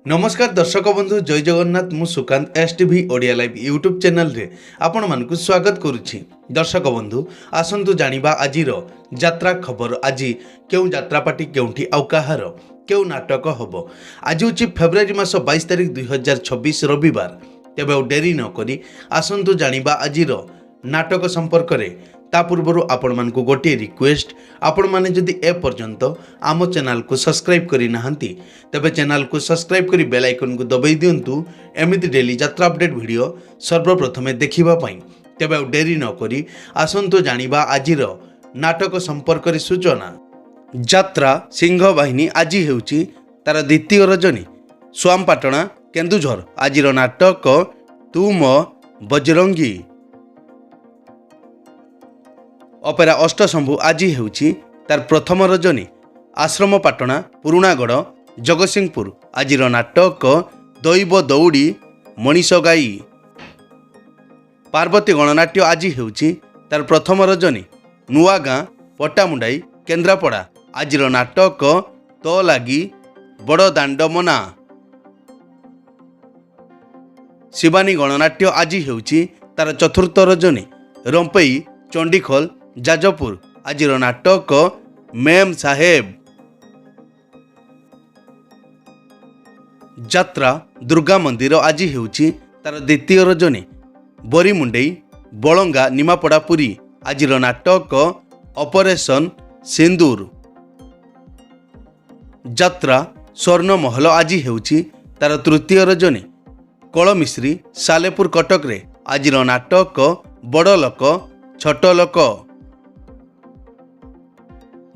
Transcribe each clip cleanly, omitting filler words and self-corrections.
नमस्कार दर्शक बंधु जय जगन्नाथ मु Sukant STV Odia live YouTube channel रे आपण मानकु स्वागत करुछि। दर्शक बंधु आसंतु जानिबा आजिर यात्रा खबर। आज केउ यात्रा पार्टी केउठी आउ काहार केउ नाटक हबो। आज होछि फेब्रुआरी मास 22 तारिख 2026 रविवार। तेबे और डेरी न करी आसंतु जानिबा आजिर नाटक संपर्क रे। ता पूर्व आपण मानकु गोटे रिक्वेस्ट, आपण माने जदि ए पर्यंत आम चैनल को सब्सक्राइब करि नाहंती तबे चैनल को सब्सक्राइब करी बेल आइकन को दबाई दियंतु एमिति डेली यात्रा अपडेट वीडियो सर्वप्रथमे देखिबा पई। तबे और डेरी न करी आसंतु जानिबा आजिर नाटक संपर्क रे सूचना। यात्रा सिंह बाहिनी आज हेउची तार द्वितीय रजनी स्वामपाटणा केन्दुझर। आजिर नाटक तुम बजरंगी। अपेरा अष्टशंभु आज हेउची तार प्रथम रजनी आश्रम पाटणा पुरुणागढ़ जगतसिंहपुर। आजिर नाटक दैव दौड़ी मनीष गाई। पार्वती गणनाट्य आज हेउची तार प्रथम रजनी नुआगाँ पट्टामुंडाई केन्द्रापड़ा। आजिर नाटक तो लागी बड़ दांड मना। शिवानी गणनाट्य आज हेउची तार चतुर्थ रजनी रंपई चंडीखोल जाजपुर। आजिर नाटक मेम साहेब। यात्रा दुर्गा मंदिर आज हेउची तार द्वितीय रजनी बोरीमुंडई बलंगा निमापड़ा पुरी। आजिर नाटक ऑपरेशन सिंदूर। यात्रा स्वर्ण महल आज हेउची तार तृतीय रजनी कलमिश्री सालेपुर कटक रे। आजिर नाटक बड़ लोक छोट लोक।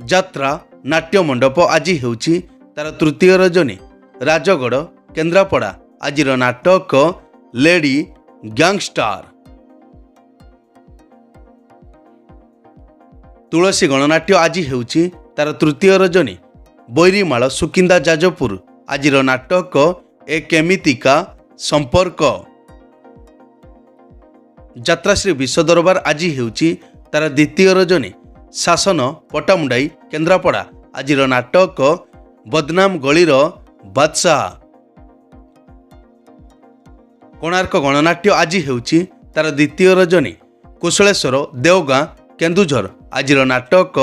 यात्रा नाट्य मंडप आज हेउची तार तृतीय रजनी राजगढ़ केन्द्रापड़ा। आजिर नाटक लेडी गैंगस्टार। तुलसी गणनाट्य आज हेउची तार तृतीय रजनी बैरीमाल सुकिंदा जाजपुर। आजिर नाटक ए केमितिका संपर्क। यात्राश्री विश्व दरबार आज हेउची तार द्वितीय रजनी शासन पट्टामुंडाई केन्द्रापड़ा। आजिर नाटक बदनाम गलीर बादशाह। कोणार्क गणनाट्य आज हेउची तार द्वितीय रजनी कुशलेश्वर देवगाँ केन्दुझर। आजिर नाटक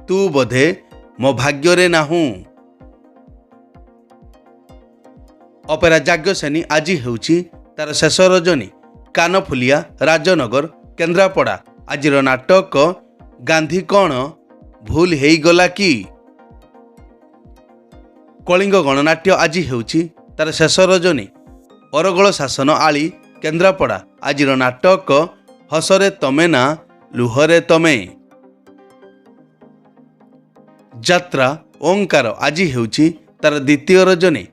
तू बोधे मो भाग्य नाहू। अपेरा जाग्यसेनी आज हेउची तार शेष रजनी कानफुलिया राजनगर केन्द्रापड़ा। आजिर नाटक गांधी कौन भूल हेगला कि। कलिंग गणनाट्य आज हेउची तार शेष रजनी अरगल शासन आली केन्द्रापड़ा। आजिर नाटक हसरे तमे ना लुहरे तमे। यात्रा ओंकार आज हेउची तार द्वितीय रजनी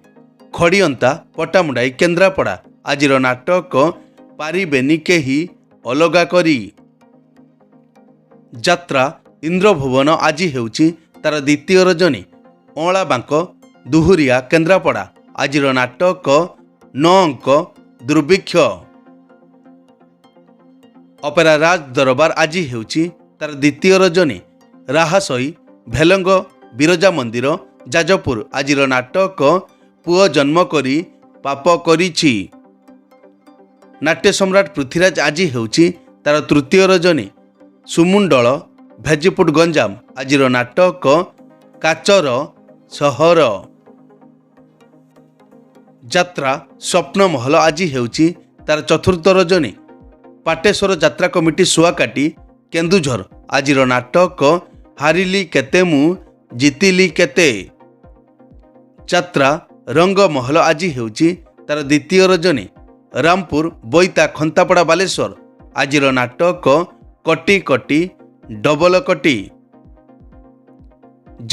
खड़ियंता पट्टामुंडाई केन्द्रापड़ा। आजिर नाटक पारिबेनी केही अलगा करी। यात्रा इंद्रभुवन आज हेउची तार द्वितीय रजनी अँला बांक दुहुरिया केन्द्रापड़ा। आजिर नाटक 9 अंक दुर्भिक्ष। अपेरा राज दरबार आज हेउची तार द्वितीय रजनी राहासई भेलंग बिरजा मंदिर जाजपुर। आजिर नाटक पुओ जन्म करी पाप करिछि। नाट्य सम्राट पृथ्वीराज आज हेउची तार तृतीय रजनी सुमुंडल भेजीपुट गंजाम। आजिर नाटक काचर सहर। यात्रा स्वप्न महल आज हेउची तार चतुर्थ रजनी पाटेश्वर यात्रा कमिटी सुआकाटी केन्दुझर। आजिर नाटक हारिली केते मु जीतिली केते। यात्रा रंग महल आज हेउची तार द्वितीय रजनी रामपुर बोईता खंतापड़ा बालेश्वर। आजिर नाटक कटी कटी डबल कटी।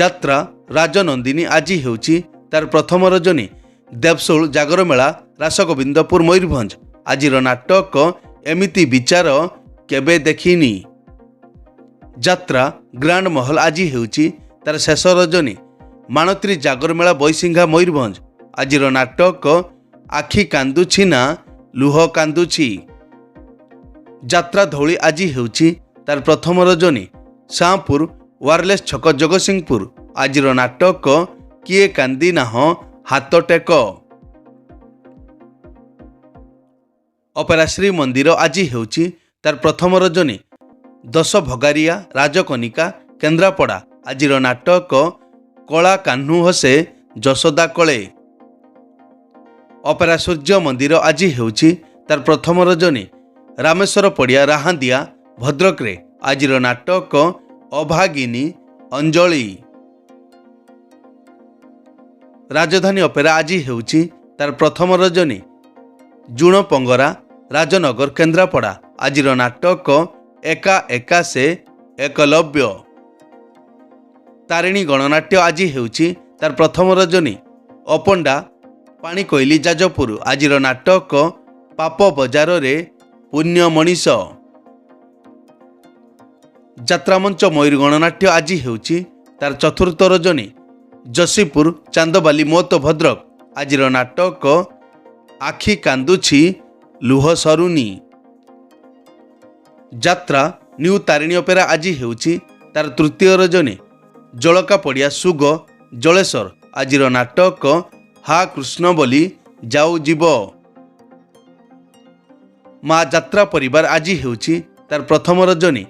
यात्रा राजनंदिनी आज हेउची तार प्रथम रजनी देवशोल जागर मेला रासगोविंदपुर मयूरभंज। आजिर नाटक एमिति विचार केबे देखिनी। यात्रा ग्रांड महल आज हेउची तार शेष रजनी मानत्री जागर मेला बैसिंघा मयूरभंज। आजिर नाटक आखि कांदुछि ना लुह कांदुछि। यात्रा धौली आज हेउची तार प्रथम रजनी शाहपुर वायरलेस छक जगतसिंहपुर। आजिर नाटक किए कांदी नाह हाथ टेक। ଅପେରା ଶ୍ରୀମନ୍ଦିର ଆଜି ହେଉଛି ତାର ପ୍ରଥମ ରଜନୀ। ଦଶ ଭଗାରିଆ ରାଜକନିକା କେନ୍ଦ୍ରାପଡ଼ା ଆଜିର ନାଟକ କଳା କାହ୍ନୁ ହସେ ଯଶୋଦା କଳେ। ଅପେରା ସୂର୍ଯ୍ୟ ମନ୍ଦିର ଆଜି ହେଉଛି ତାର ପ୍ରଥମ ରଜନୀ। ରାମେଶ୍ୱର ପଡ଼ିଆ ରାହାନ୍ଦିଆ ଭଦ୍ରକରେ ଆଜିର ନାଟକ ଅଭାଗିନୀ ଅଞ୍ଜଳି। ରାଜଧାନୀ ଅପେରା ଆଜି ହେଉଛି ତାର ପ୍ରଥମ ରଜନୀ। ଜୁଣପଙ୍ଗରା ରାଜନଗର କେନ୍ଦ୍ରାପଡ଼ା ଆଜିର ନାଟକ ଏକା ଏକା ସେ ଏକଲବ୍ୟ। ତାରିଣୀ ଗଣନାଟ୍ୟ ଆଜି ହେଉଛି ତାର ପ୍ରଥମ ରଜନୀ। ଅପଣ୍ଡା ପାଣିକୋଇଲି ଯାଜପୁର ଆଜିର ନାଟକ ପାପ ବଜାରରେ ପୁଣ୍ୟ ମଣିଷ। ଯାତ୍ରାମଞ୍ଚ ମୟୂର ଗଣନାଟ୍ୟ ଆଜି ହେଉଛି ତାର ଚତୁର୍ଥ ରଜନୀ। ଯଶୀପୁର ଚାନ୍ଦବାଲି ମୋତ ଭଦ୍ରକ ଆଜିର ନାଟକ ଆଖି କାନ୍ଦୁଛି ଲୁହ ସରୁନି। ଯାତ୍ରା ନ୍ୟୁ ତାରିଣୀ ଅପେରା ଆଜି ହେଉଛି ତାର ତୃତୀୟ ରଜନୀ। ଜଳକା ପଡ଼ିଆ ସୁଗ ଜଳେଶ୍ୱର ଆଜିର ନାଟକ ହା କୃଷ୍ଣ ବୋଲି ଯାଉ ଯିବ। ମା ଯାତ୍ରା ପରିବାର ଆଜି ହେଉଛି ତାର ପ୍ରଥମ ରଜନୀ।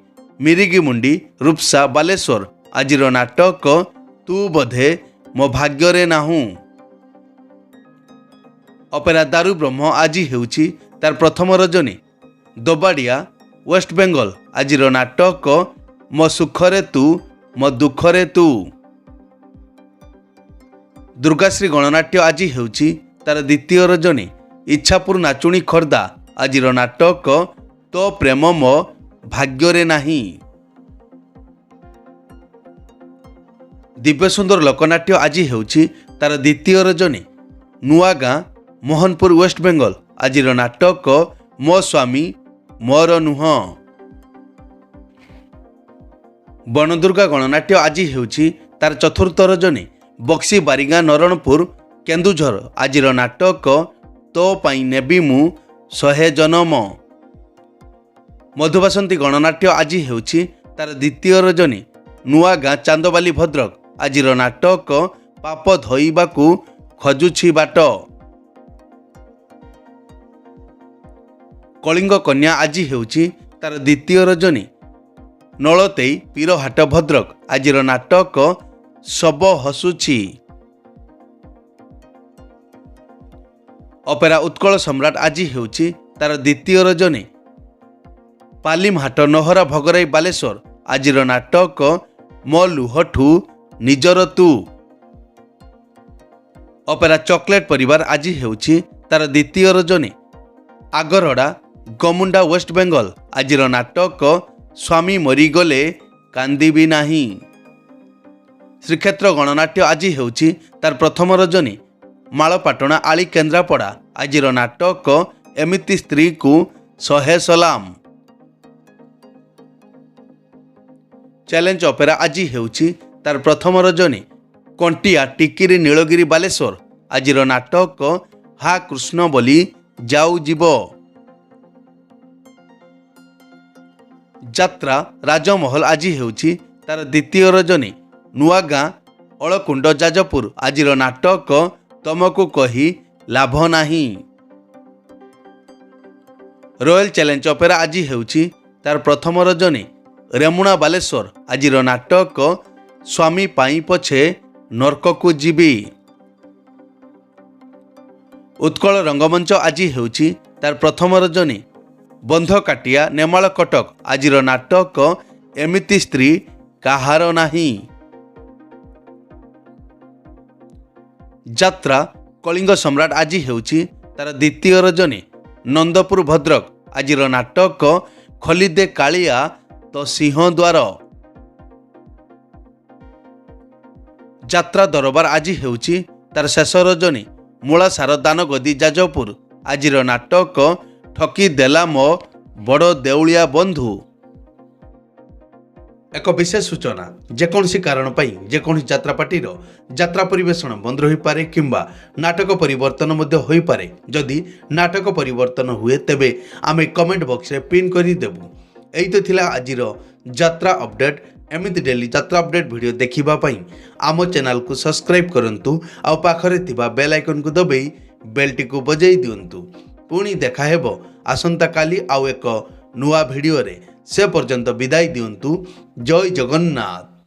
ମିରିଗିମୁଣ୍ଡି ରୂପସା ବାଲେଶ୍ୱର ଆଜିର ନାଟକ ତୁ ବୋଧେ ମୋ ଭାଗ୍ୟରେ ନାହୁଁ। ଅପେରା ଦାରୁ ବ୍ରହ୍ମ ଆଜି ହେଉଛି ତାର ପ୍ରଥମ ରଜନୀ। ଦୋବାଡ଼ିଆ ୱେଷ୍ଟବେଙ୍ଗଲ ଆଜିର ନାଟକ ମୋ ସୁଖରେ ତୁ ମୋ ଦୁଃଖରେ ତୁ। ଦୁର୍ଗାଶ୍ରୀ ଗଣନାଟ୍ୟ ଆଜି ହେଉଛି ତାର ଦ୍ୱିତୀୟ ରଜନୀ। ଇଚ୍ଛାପୁର ନାଚୁଣୀ ଖୋର୍ଦ୍ଧା ଆଜିର ନାଟକ ତୋ ପ୍ରେମ ମୋ ଭାଗ୍ୟରେ ନାହିଁ। ଦିବ୍ୟସୁନ୍ଦର ଲୋକନାଟ୍ୟ ଆଜି ହେଉଛି ତାର ଦ୍ୱିତୀୟ ରଜନୀ। ନୂଆଗାଁ ମୋହନପୁର ୱେଷ୍ଟବେଙ୍ଗଲ ଆଜିର ନାଟକ ମୋ ସ୍ୱାମୀ ମୋର ନୁହଁ। ବନଦୁର୍ଗା ଗଣନାଟ୍ୟ ଆଜି ହେଉଛି ତାର ଚତୁର୍ଥ ରଜନୀ। ବକ୍ସି ବାରିଗାଁ ନରଣପୁର କେନ୍ଦୁଝର ଆଜିର ନାଟକ ତୋ ପାଇଁ ନେବି ମୁଁ 100 ଜନମ। ମଧୁବାସନ୍ତୀ ଗଣନାଟ୍ୟ ଆଜି ହେଉଛି ତାର ଦ୍ୱିତୀୟ ରଜନୀ। ନୂଆଗାଁ ଚାନ୍ଦବାଲି ଭଦ୍ରକ ଆଜିର ନାଟକ ପାପ ଧୋଇବାକୁ ଖୋଜୁଛି ବାଟ। କଳିଙ୍ଗ କନ୍ୟା ଆଜି ହେଉଛି ତାର ଦ୍ୱିତୀୟ ରଜନୀ। ନଳତେଇ ପୀରହାଟ ଭଦ୍ରକ ଆଜିର ନାଟକ ଶବ ହସୁଛି। ଅପେରା ଉତ୍କଳ ସମ୍ରାଟ ଆଜି ହେଉଛି ତାର ଦ୍ୱିତୀୟ ରଜନୀ। ପାଲିମହାଟ ନହରା ଭଗରାଇ ବାଲେଶ୍ୱର ଆଜିର ନାଟକ ମୋ ଲୁହଠୁ ନିଜର ତୁ। ଅପେରା ଚକୋଲେଟ ପରିବାର ଆଜି ହେଉଛି ତାର ଦ୍ୱିତୀୟ ରଜନୀ। ଆଗରଡ଼ା ଗମୁଣ୍ଡା ୱେଷ୍ଟବେଙ୍ଗଲ ଆଜିର ନାଟକ ସ୍ୱାମୀ ମରିଗଲେ କାନ୍ଦିବି ନାହିଁ। ଶ୍ରୀକ୍ଷେତ୍ର ଗଣନାଟ୍ୟ ଆଜି ହେଉଛି ତାର ପ୍ରଥମ ରଜନୀ। ମାଳପାଟଣା ଆଳି କେନ୍ଦ୍ରାପଡ଼ା ଆଜିର ନାଟକ ଏମିତି ସ୍ତ୍ରୀକୁ 100 ସଲାମ। ଚ୍ୟାଲେଞ୍ଜ ଅପେରା ଆଜି ହେଉଛି ତାର ପ୍ରଥମ ରଜନୀ। କଣ୍ଟିଆ ଟିକିରି ନୀଳଗିରି ବାଲେଶ୍ୱର ଆଜିର ନାଟକ ହା କୃଷ୍ଣ ବୋଲି ଯାଉ ଯିବ। ଯାତ୍ରା ରାଜମହଲ ଆଜି ହେଉଛି ତାର ଦ୍ୱିତୀୟ ରଜନୀ। ନୂଆଗାଁ ଅଳକୁଣ୍ଡ ଯାଜପୁର ଆଜିର ନାଟକ ତମକୁ କହି ଲାଭ ନାହିଁ। ରୟାଲ ଚ୍ୟାଲେଞ୍ଜ ଅପେରା ଆଜି ହେଉଛି ତାର ପ୍ରଥମ ରଜନୀ। ରେମୁଣା ବାଲେଶ୍ୱର ଆଜିର ନାଟକ ସ୍ୱାମୀ ପାଇଁ ପଛେ ନର୍କକୁ ଯିବି। ଉତ୍କଳ ରଙ୍ଗମଞ୍ଚ ଆଜି ହେଉଛି ତାର ପ୍ରଥମ ରଜନୀ। ବନ୍ଧକାଟିଆ ନେମାଳ କଟକ ଆଜିର ନାଟକ ଏମିତି ସ୍ତ୍ରୀ କାହାର ନାହିଁ। ଯାତ୍ରା କଳିଙ୍ଗ ସମ୍ରାଟ ଆଜି ହେଉଛି ତାର ଦ୍ୱିତୀୟ ରଜନୀ। ନନ୍ଦପୁର ଭଦ୍ରକ ଆଜିର ନାଟକ ଖୋଲିଦେ କାଳିଆ ତ ସିଂହ ଦ୍ୱାର। ଯାତ୍ରା ଦରବାର ଆଜି ହେଉଛି ତାର ଶେଷ ରଜନୀ। ମୂଳାସାର ଦାନଗଦି ଯାଜପୁର ଆଜିର ନାଟକ ଠକି ଦେଲା ମୋ ବଡ଼ ଦେଉଳିଆ ବନ୍ଧୁ। ଏକ ବିଶେଷ ସୂଚନା, ଯେକୌଣସି କାରଣ ପାଇଁ ଯେକୌଣସି ଯାତ୍ରାପାର୍ଟିର ଯାତ୍ରା ପରିବେଷଣ ବନ୍ଦ ରହିପାରେ କିମ୍ବା ନାଟକ ପରିବର୍ତ୍ତନ ମଧ୍ୟ ହୋଇପାରେ। ଯଦି ନାଟକ ପରିବର୍ତ୍ତନ ହୁଏ ତେବେ ଆମେ କମେଣ୍ଟ ବକ୍ସରେ ପିନ୍ କରିଦେବୁ। ଏଇ ତ ଥିଲା ଆଜିର ଯାତ୍ରା ଅପଡେଟ୍। ଏମିତି ଡେଲି ଯାତ୍ରା ଅପଡେଟ୍ ଭିଡ଼ିଓ ଦେଖିବା ପାଇଁ ଆମ ଚ୍ୟାନେଲକୁ ସବସ୍କ୍ରାଇବ୍ କରନ୍ତୁ ଆଉ ପାଖରେ ଥିବା ବେଲ୍ ଆଇକନ୍କୁ ଦବାଇ ବେଲ୍ଟିକୁ ବଜାଇ ଦିଅନ୍ତୁ। ପୁଣି ଦେଖା ହେବ ଆସନ୍ତାକାଲି ଆଉ ଏକ ନୂଆ ଭିଡ଼ିଓରେ। ସେ ପର୍ଯ୍ୟନ୍ତ ବିଦାୟ ଦିଅନ୍ତୁ। ଜୟ ଜଗନ୍ନାଥ।